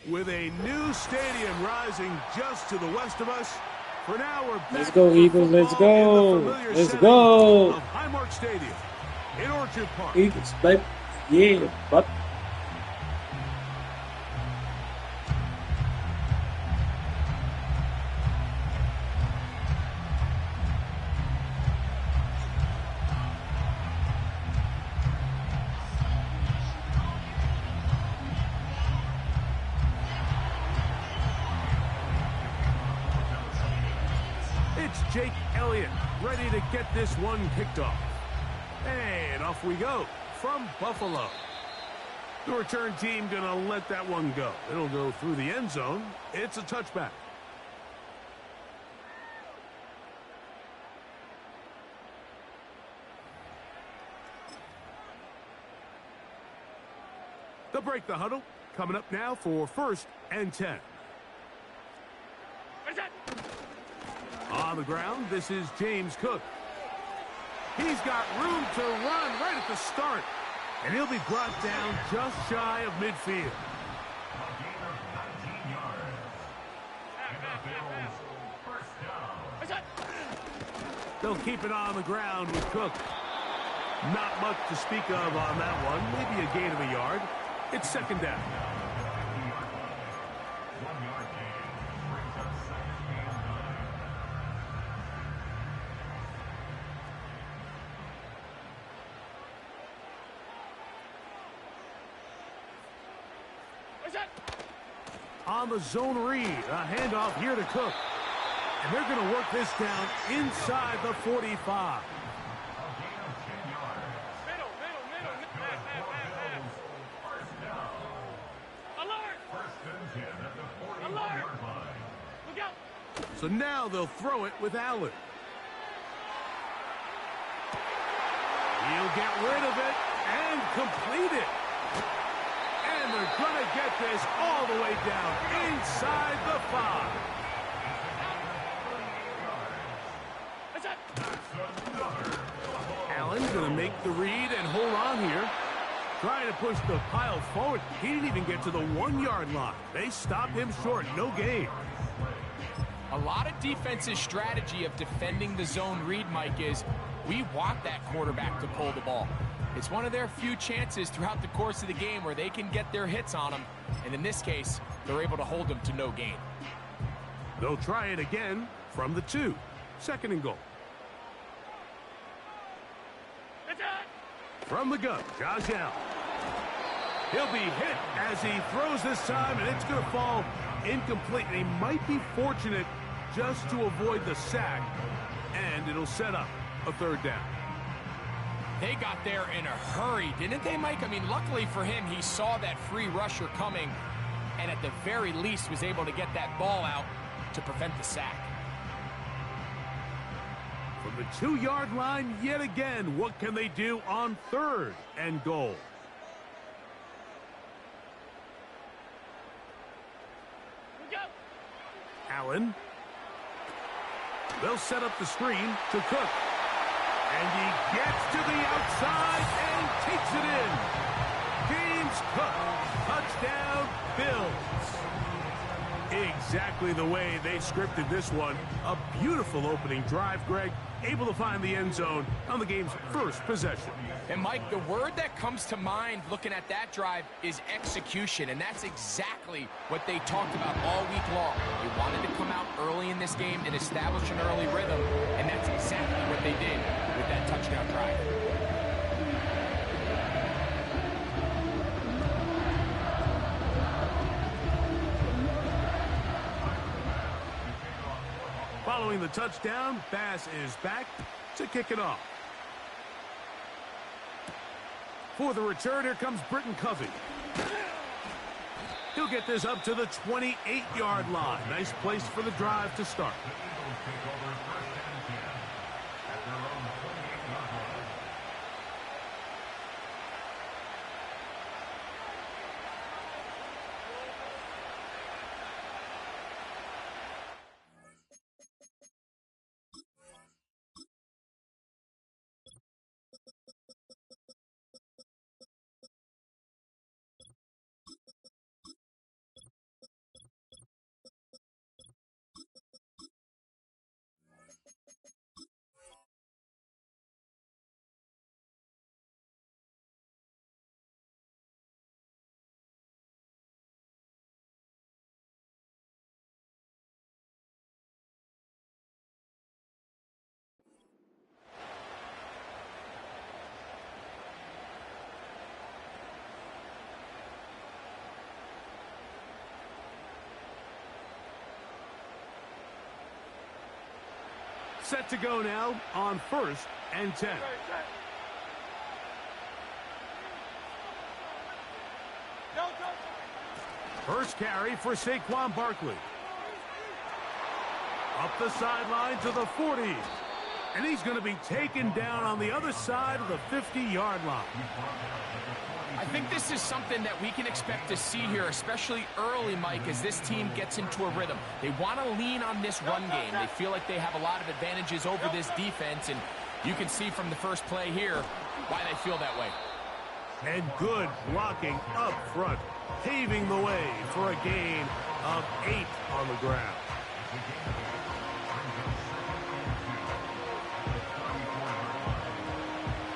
With a new stadium rising just to the west of us, for now we're back. Let's go, Eagles. Let's go. Let's go. Of Highmark Stadium in Orchard Park. Eagles, baby. Yeah, but. It's Jake Elliott ready to get this one kicked off. And off we go from Buffalo. The return team gonna let that one go. It'll go through the end zone. It's a touchback. They'll break the huddle. Coming up now for 1st and 10. On the ground, this is James Cook. He's got room to run right at the start. And he'll be brought down just shy of midfield. They'll keep it on the ground with Cook. Not much to speak of on that one. Maybe a gain of a yard. It's 2nd down. On the zone read, a handoff here to Cook. And they're going to work this down inside the 45. So now they'll throw it with Allen. He'll get rid of it and complete it. And they're going to get this all the way down inside the 5. Allen's going to make the read and hold on here. Trying to push the pile forward. He didn't even get to the 1-yard line. They stopped him short. No gain. A lot of defense's strategy of defending the zone read, Mike, is we want that quarterback to pull the ball. It's one of their few chances throughout the course of the game where they can get their hits on him. And in this case, they're able to hold him to no gain. They'll try it again from the 2. 2nd and goal. From the gun, Josh Allen. He'll be hit as he throws this time, and it's going to fall incomplete. And he might be fortunate just to avoid the sack, and it'll set up a 3rd down. They got there in a hurry, didn't they, Mike? I mean, luckily for him, he saw that free rusher coming, and at the very least was able to get that ball out to prevent the sack. From the 2-yard line yet again, what can they do on 3rd and goal? Allen. They'll set up the screen to Cook. And he gets to the outside and takes it in. James Cook, touchdown, Bills. Exactly the way they scripted this one. A beautiful opening drive, Greg. Able to find the end zone on the game's 1st possession. And, Mike, the word that comes to mind looking at that drive is execution, and that's exactly what they talked about all week long. They wanted to come out early in this game and establish an early rhythm, and that's exactly what they did with that touchdown drive. Following the touchdown, Bass is back to kick it off. For the return, here comes Britton Covey. He'll get this up to the 28-yard line. Nice place for the drive to start. set to go now on 1st and 10. First carry for Saquon Barkley. Up the sideline to the 40. And he's going to be taken down on the other side of the 50-yard line. I think this is something that we can expect to see here, especially early, Mike, as this team gets into a rhythm. They want to lean on this run game. They feel like they have a lot of advantages over this defense, and you can see from the first play here why they feel that way. And good blocking up front, paving the way for a gain of 8 on the ground.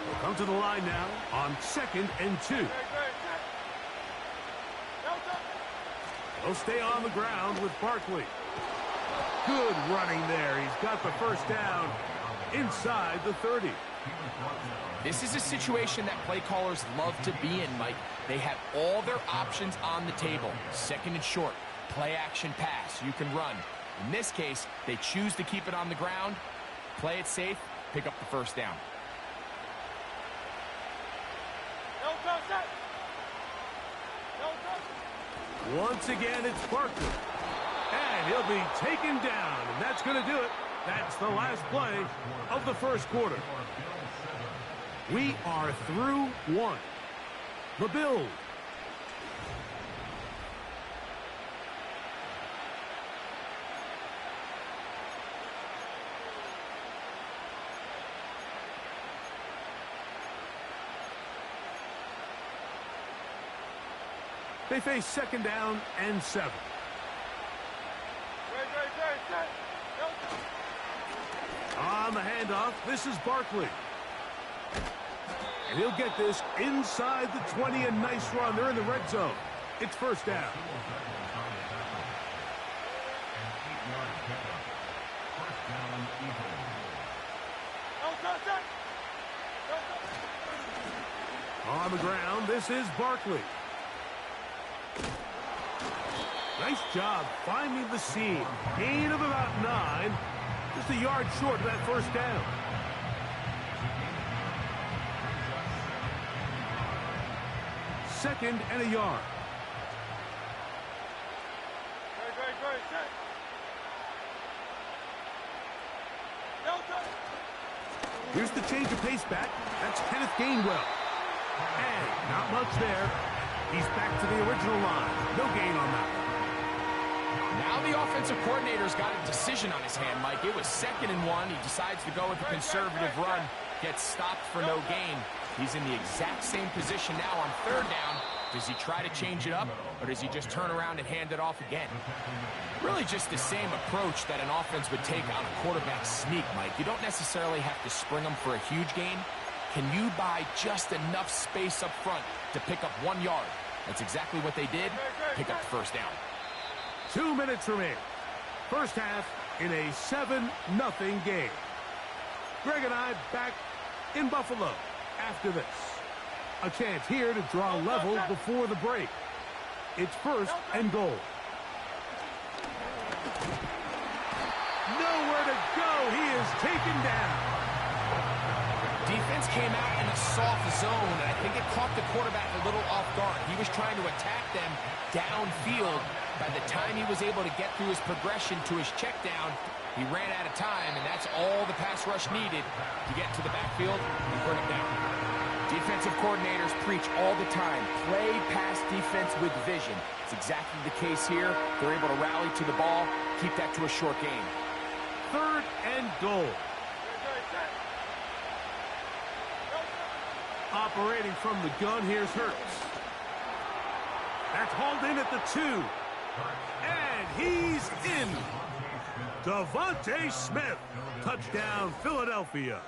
We'll come to the line now on 2nd and 2. He'll stay on the ground with Barkley. Good running there. He's got the first down inside the 30. This is a situation that play callers love to be in, Mike. They have all their options on the table. 2nd and short, play action pass, you can run. In this case, they choose to keep it on the ground, play it safe, pick up the first down. Once again, it's Barkley. And he'll be taken down, and that's going to do it. That's the last play of the first quarter. We are through 1. The Bills. They face 2nd down and 7. On the handoff, this is Barkley. And he'll get this inside the 20, a nice run. They're in the red zone. It's first down. On the ground, this is Barkley. Nice job finding the seam. Gain of about 9. Just a yard short of that first down. Second and a yard. Here's the change of pace back. That's Kenneth Gainwell. And not much there. He's back to the original line. No gain on that. Now the offensive coordinator's got a decision on his hand, Mike. It was 2nd and 1. He decides to go with the conservative run. Gets stopped for no gain. He's in the exact same position now on 3rd down. Does he try to change it up, or does he just turn around and hand it off again? Really just the same approach that an offense would take on a quarterback sneak, Mike. You don't necessarily have to spring them for a huge gain. Can you buy just enough space up front to pick up 1 yard? That's exactly what they did. Pick up the first down. 2 minutes remaining. First half in a 7-0 game. Greg and I back in Buffalo after this. A chance here to draw level before the break. It's 1st and goal. Nowhere to go. He is taken down. Defense came out in a soft zone, and I think it caught the quarterback a little off guard. He was trying to attack them downfield. By the time he was able to get through his progression to his check down, he ran out of time, and that's all the pass rush needed to get to the backfield and bring him down. Defensive coordinators preach all the time, play pass defense with vision. It's exactly the case here. They're able to rally to the ball, keep that to a short gain. 3rd and goal. Operating from the gun, here's Hurts. That's hauled in at the 2. And he's in. Devontae Smith. Touchdown, Philadelphia.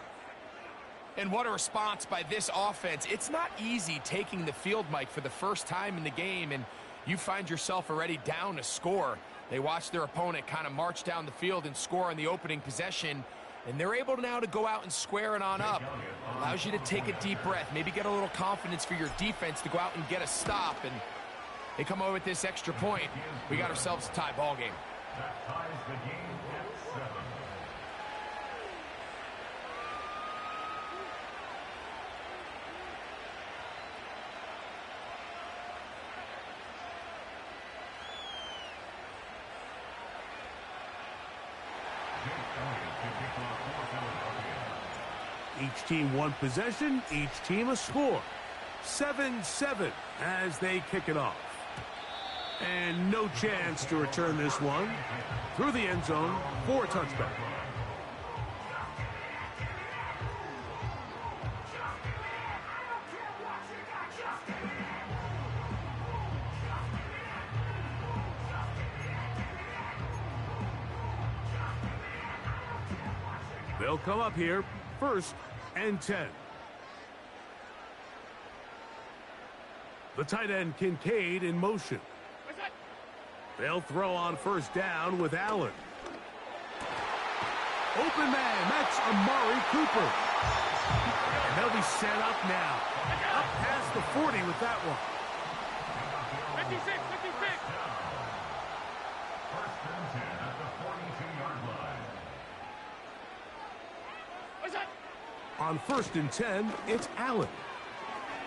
And what a response by this offense. It's not easy taking the field, Mike, for the first time in the game, and you find yourself already down a score. They watch their opponent kind of march down the field and score on the opening possession, and they're able now to go out and square it on up. Allows you to take a deep breath, maybe get a little confidence for your defense to go out and get a stop, and they come away with this extra point. We got ourselves a tie ball game. Each team one possession, each team a score. 7-7 as they kick it off. And no chance to return this one through the end zone for a touchback. They'll come up here, 1st and 10. The tight end Kincaid in motion. They'll throw on 1st down with Allen. Open man, that's Amari Cooper. And they'll be set up now. Up past the 40 with that one. 56, 56. First and 10 at the 42-yard line. What's that? On 1st and 10, it's Allen.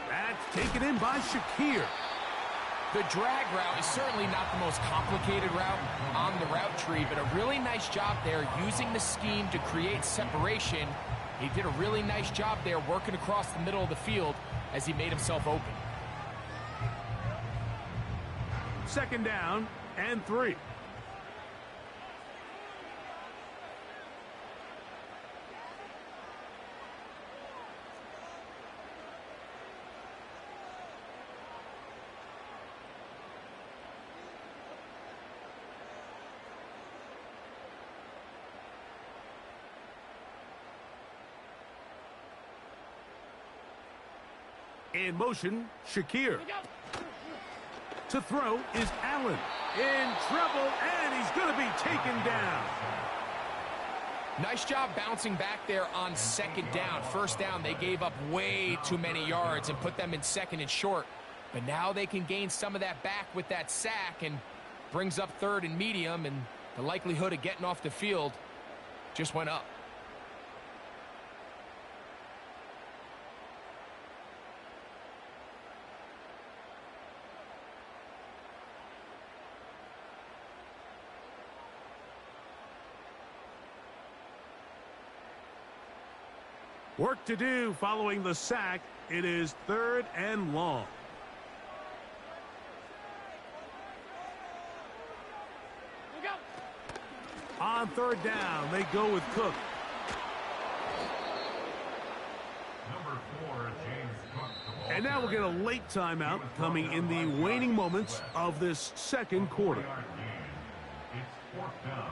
That's taken in by Shakir. The drag route is certainly not the most complicated route on the route tree, but a really nice job there using the scheme to create separation. He did a really nice job there working across the middle of the field as he made himself open. 2nd down and 3. In motion, Shakir. To throw is Allen. In trouble, and he's going to be taken down. Nice job bouncing back there on 2nd down. 1st down, they gave up way too many yards and put them in 2nd and short. But now they can gain some of that back with that sack and brings up 3rd and medium, and the likelihood of getting off the field just went up. Work to do following the sack. It is 3rd and long. Look out. On 3rd down, they go with Cook. Number 4, James Cook. And now we'll get a late timeout coming in the waning moments of this 2nd quarter. It's 4th down.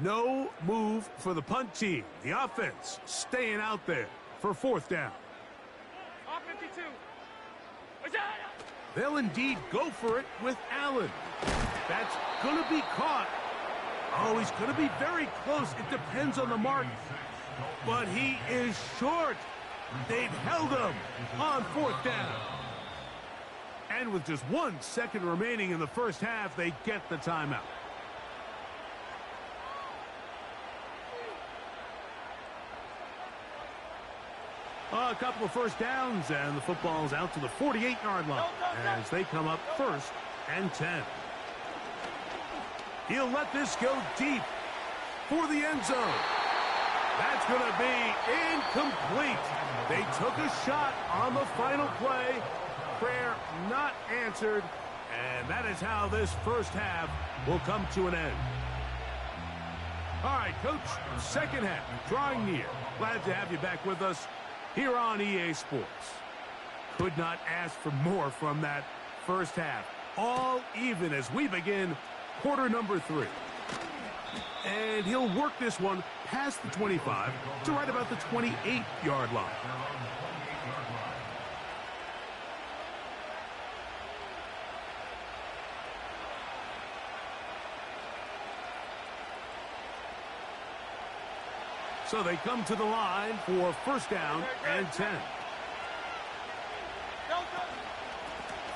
No move for the punt team. The offense staying out there for 4th down. Off 52. What's that? They'll indeed go for it with Allen. That's going to be caught. Oh, he's going to be very close. It depends on the mark. But he is short. They've held him on 4th down. And with just 1 second remaining in the 1st half, they get the timeout. A couple of 1st downs, and the football's out to the 48-yard line as they come up 1st and 10. He'll let this go deep for the end zone. That's going to be incomplete. They took a shot on the final play. Prayer not answered, and that is how this 1st half will come to an end. All right, Coach, 2nd half drawing near. Glad to have you back with us here on EA Sports. Could not ask for more from that 1st half. All even as we begin quarter number 3. And he'll work this one past the 25 to right about the 28-yard line. So they come to the line for 1st down and 10.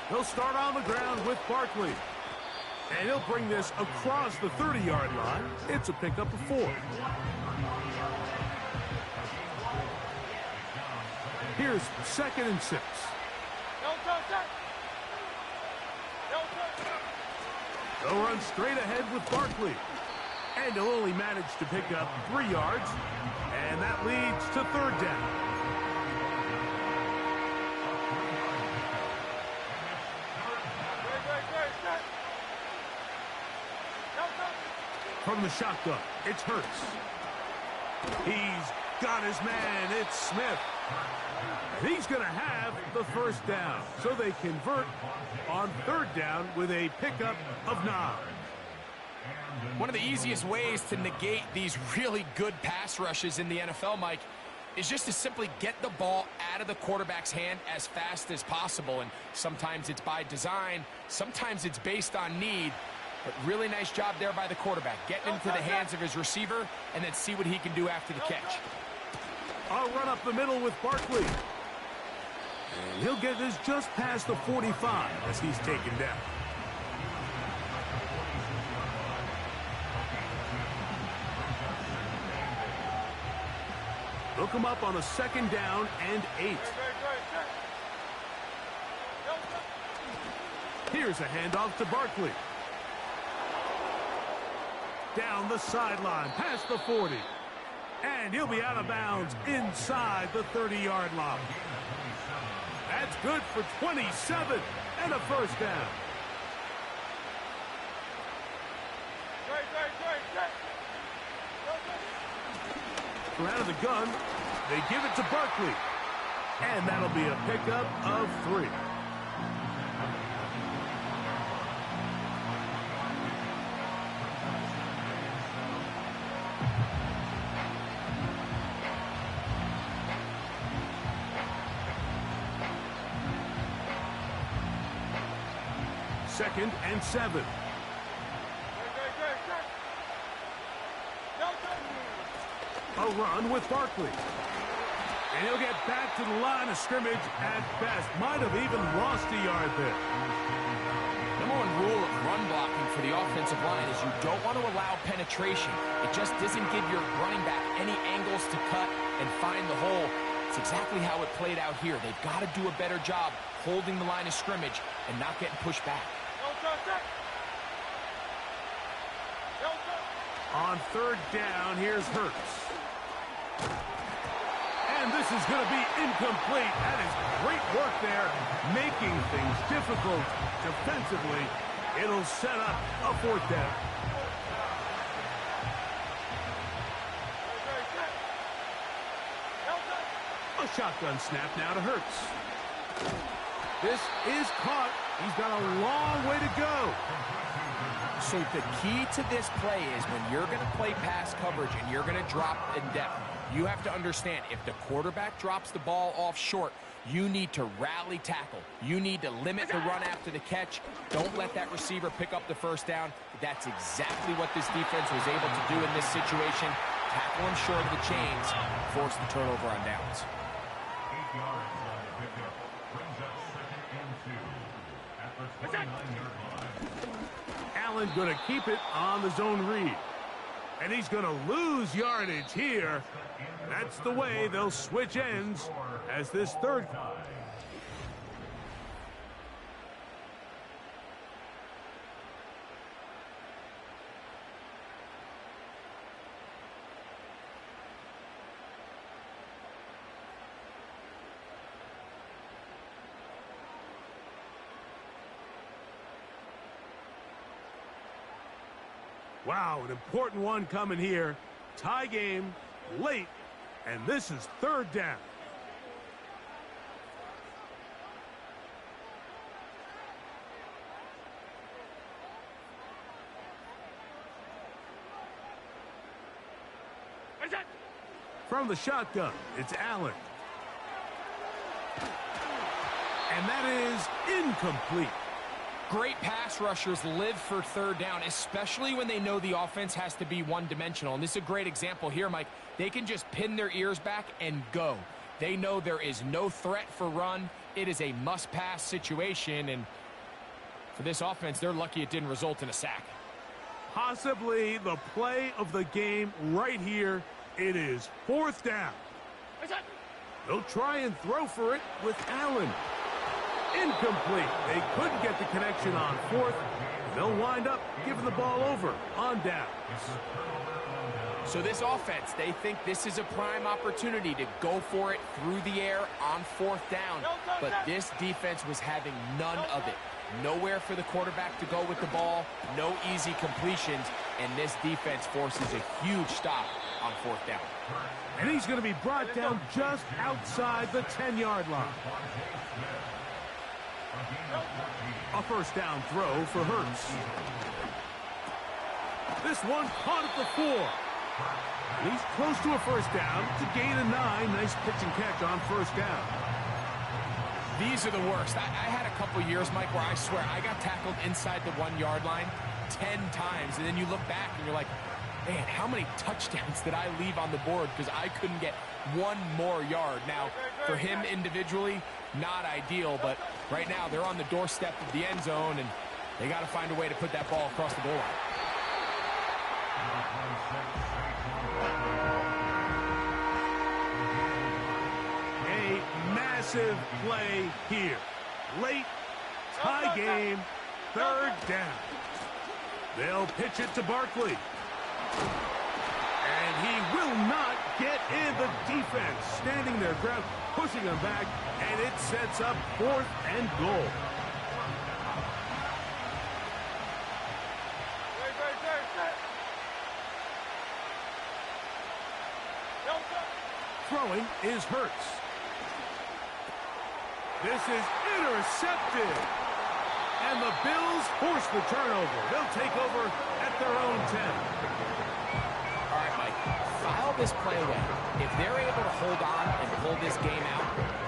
They'll start on the ground with Barkley. And he'll bring this across the 30-yard line. It's a pickup of 4. Here's 2nd and 6. They'll run straight ahead with Barkley. And he'll only manage to pick up 3 yards. And that leads to 3rd down. From the shotgun, it's Hurts. He's got his man. It's Smith. And he's going to have the 1st down. So they convert on 3rd down with a pickup of 9. One of the easiest ways to negate these really good pass rushes in the NFL, Mike, is just to simply get the ball out of the quarterback's hand as fast as possible. And sometimes it's by design, sometimes it's based on need. But really nice job there by the quarterback, getting into the hands of his receiver and then see what he can do after the catch. I'll run up the middle with Barkley. And he'll get this just past the 45 as he's taken down. Look him up on a 2nd down and 8. Here's a handoff to Barkley. Down the sideline, past the 40. And he'll be out of bounds inside the 30-yard line. That's good for 27 and a 1st down. From out of the gun, they give it to Barkley. And that'll be a pickup of 3. Second and 7. A run with Barkley. And he'll get back to the line of scrimmage at best. Might have even lost a yard there. Number 1 rule of run blocking for the offensive line is you don't want to allow penetration. It just doesn't give your running back any angles to cut and find the hole. It's exactly how it played out here. They've got to do a better job holding the line of scrimmage and not getting pushed back. On 3rd down, here's Hurts. And this is going to be incomplete. That is great work there, making things difficult defensively. It'll set up a 4th down. A shotgun snap now to Hurts. This is caught. He's got a long way to go. So the key to this play is when you're going to play pass coverage and you're going to drop in depth, you have to understand if the quarterback drops the ball off short, you need to rally tackle. You need to limit the run after the catch. Don't let that receiver pick up the 1st down. That's exactly what this defense was able to do in this situation. Tackle him short of the chains, force the turnover on downs. 8 yards on the pickup. Brings up 2nd and 2 at the 29-yard line. Allen going to keep it on the zone read. And he's going to lose yardage here. That's the way they'll switch ends as this 3rd. Wow, an important one coming here. Tie game, late, and this is 3rd down. From the shotgun, it's Allen. And that is incomplete. Great pass rushers live for 3rd down, especially when they know the offense has to be one-dimensional. And this is a great example here, Mike. They can just pin their ears back and go. They know there is no threat for run. It is a must-pass situation, and for this offense, they're lucky it didn't result in a sack. Possibly the play of the game right here. It is 4th down. They'll try and throw for it with Allen. Incomplete. They couldn't get the connection on fourth. They'll wind up giving the ball over on downs. So this offense, they think this is a prime opportunity to go for it through the air on fourth down. But this defense was having none of it. Nowhere for the quarterback to go with the ball, no easy completions, and this defense forces a huge stop on fourth down. And he's going to be brought down just outside the 10-yard line. A first down throw for Hurts. This one caught at the 4. He's close to a first down to gain a 9. Nice pitch and catch on first down. These are the worst. I had a couple years, Mike, where I swear I got tackled inside the 1-yard line 10 times. And then you look back and you're like, man, how many touchdowns did I leave on the board because I couldn't get one more yard? Now, for him individually, not ideal, but right now they're on the doorstep of the end zone, and they got to find a way to put that ball across the goal line. A massive play here. Late, tie game, third down. They'll pitch it to Barkley. And he will not get in. The defense standing their ground, pushing him back, and it sets up 4th and goal. Throwing is Hurts. This is intercepted. And the Bills force the turnover. They'll take over at their own 10. All right, Mike, file this play away. If they're able to hold on and pull this game out,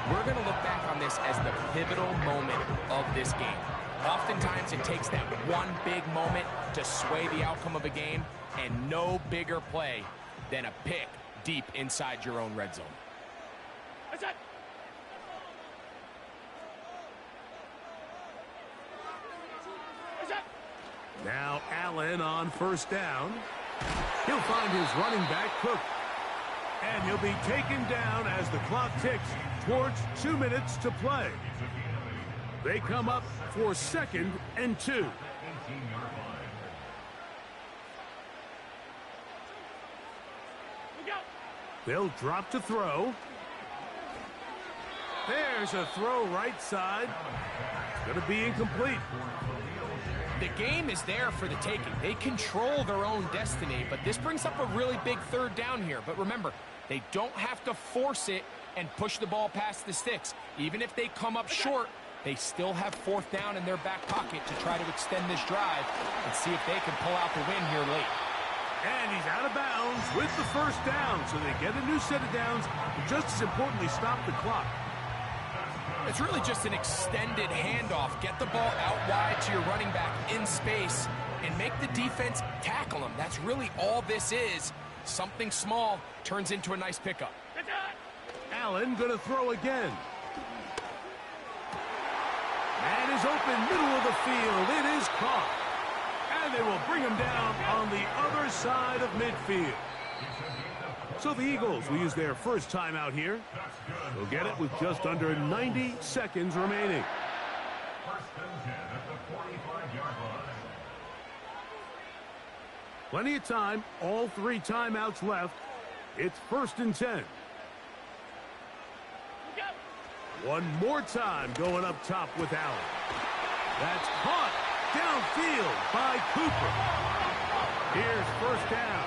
we're going to look back on this as the pivotal moment of this game. Oftentimes, it takes that one big moment to sway the outcome of a game, and no bigger play than a pick deep inside your own red zone. That's it. Now Allen on first down. He'll find his running back, Cook. And he'll be taken down as the clock ticks towards 2 minutes to play. They come up for 2nd and 2. They'll drop to throw. There's a throw right side. It's going to be incomplete. The game is there for the taking. They control their own destiny, but this brings up a really big third down here. But remember, they don't have to force it and push the ball past the sticks. Even if they come up short, they still have 4th down in their back pocket to try to extend this drive and see if they can pull out the win here late. And he's out of bounds with the first down, so they get a new set of downs, but just as importantly, stop the clock. It's really just an extended handoff. Get the ball out wide to your running back in space and make the defense tackle him. That's really all this is. Something small turns into a nice pickup. Allen going to throw again. Man is open, middle of the field. It is caught. And they will bring him down on the other side of midfield. So the Eagles will use their first timeout here. They'll get it with just under 90 seconds remaining. Plenty of time, all 3 timeouts left. It's 1st and 10. One more time going up top with Allen. That's caught downfield by Cooper. Here's first down.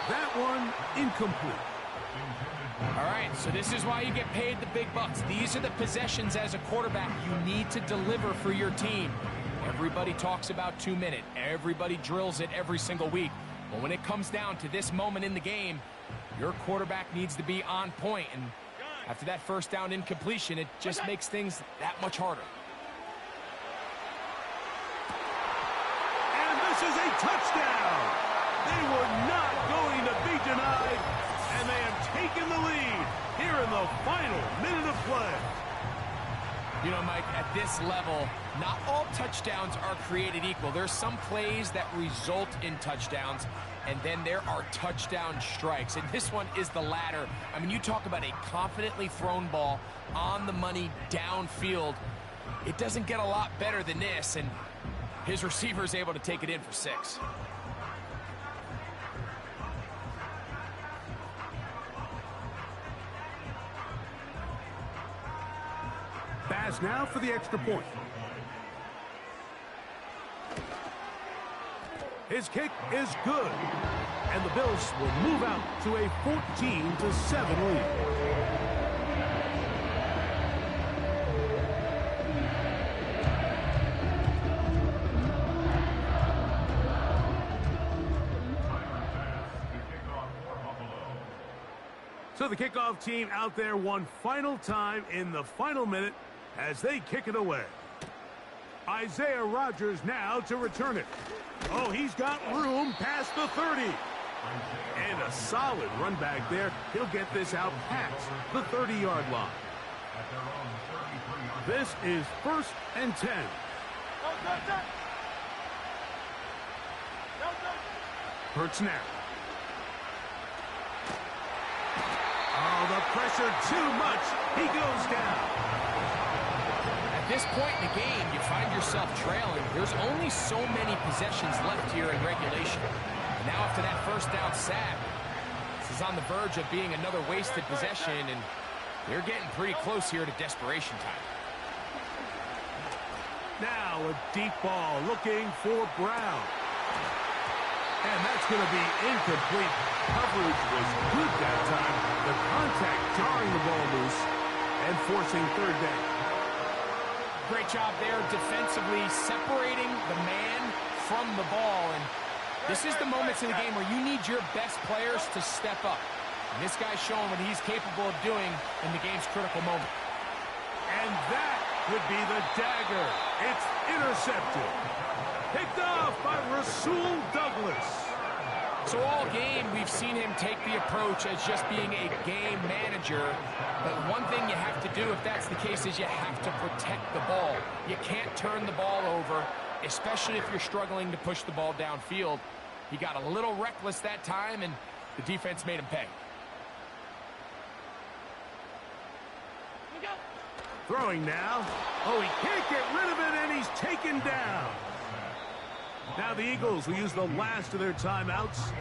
That one incomplete. All right, so this is why you get paid the big bucks. These are the possessions as a quarterback you need to deliver for your team. Everybody talks about 2 minute. Everybody drills it every single week. But when it comes down to this moment in the game, your quarterback needs to be on point. And after that first down incompletion, it just makes things that much harder. And this is a touchdown. They were not going to be denied, and they have taken the lead here in the final minute of play. You know, Mike, at this level, not all touchdowns are created equal. There's some plays that result in touchdowns, and then there are touchdown strikes. And this one is the latter. I mean, you talk about a confidently thrown ball on the money downfield. It doesn't get a lot better than this, and his receiver is able to take it in for 6. Pass now for the extra point. His kick is good. And the Bills will move out to a 14-7 lead. So the kickoff team out there one final time in the final minute as they kick it away. Isaiah Rodgers now to return it. Oh, he's got room past the 30. And a solid run back there. He'll get this out past the 30-yard line. This is 1st and 10. Hurts now. Oh, the pressure too much. He goes down. At this point in the game, you find yourself trailing. There's only so many possessions left here in regulation. And now after that first down sack, this is on the verge of being another wasted possession, and they're getting pretty close here to desperation time. Now a deep ball looking for Brown. And that's going to be incomplete. Coverage was good that time. The contact jarring the ball loose and forcing 3rd down. Great job there defensively, separating the man from the ball. And this is the moments in the game where you need your best players to step up. And this guy's showing what he's capable of doing in the game's critical moment. And that could be the dagger. It's intercepted. Picked off by Rasul Douglas. So all game, we've seen him take the approach as just being a game manager. But one thing you have to do if that's the case is you have to protect the ball. You can't turn the ball over, especially if you're struggling to push the ball downfield. He got a little reckless that time, and the defense made him pay. Throwing now. Oh, he can't get rid of it, and he's taken down. Now the Eagles will use the last of their timeouts,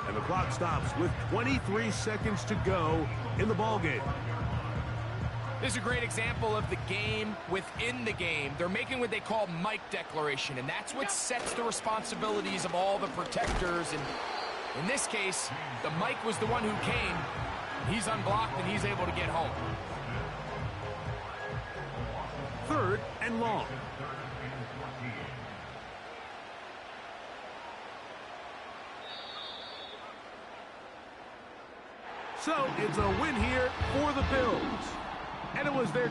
and the clock stops with 23 seconds to go in the ballgame. This is a great example of the game within the game. They're making what they call Mike declaration, and that's what sets the responsibilities of all the protectors. And in this case, the Mike was the one who came. He's unblocked, and he's able to get home. 3rd and long. So it's a win here for the Bills. And it was their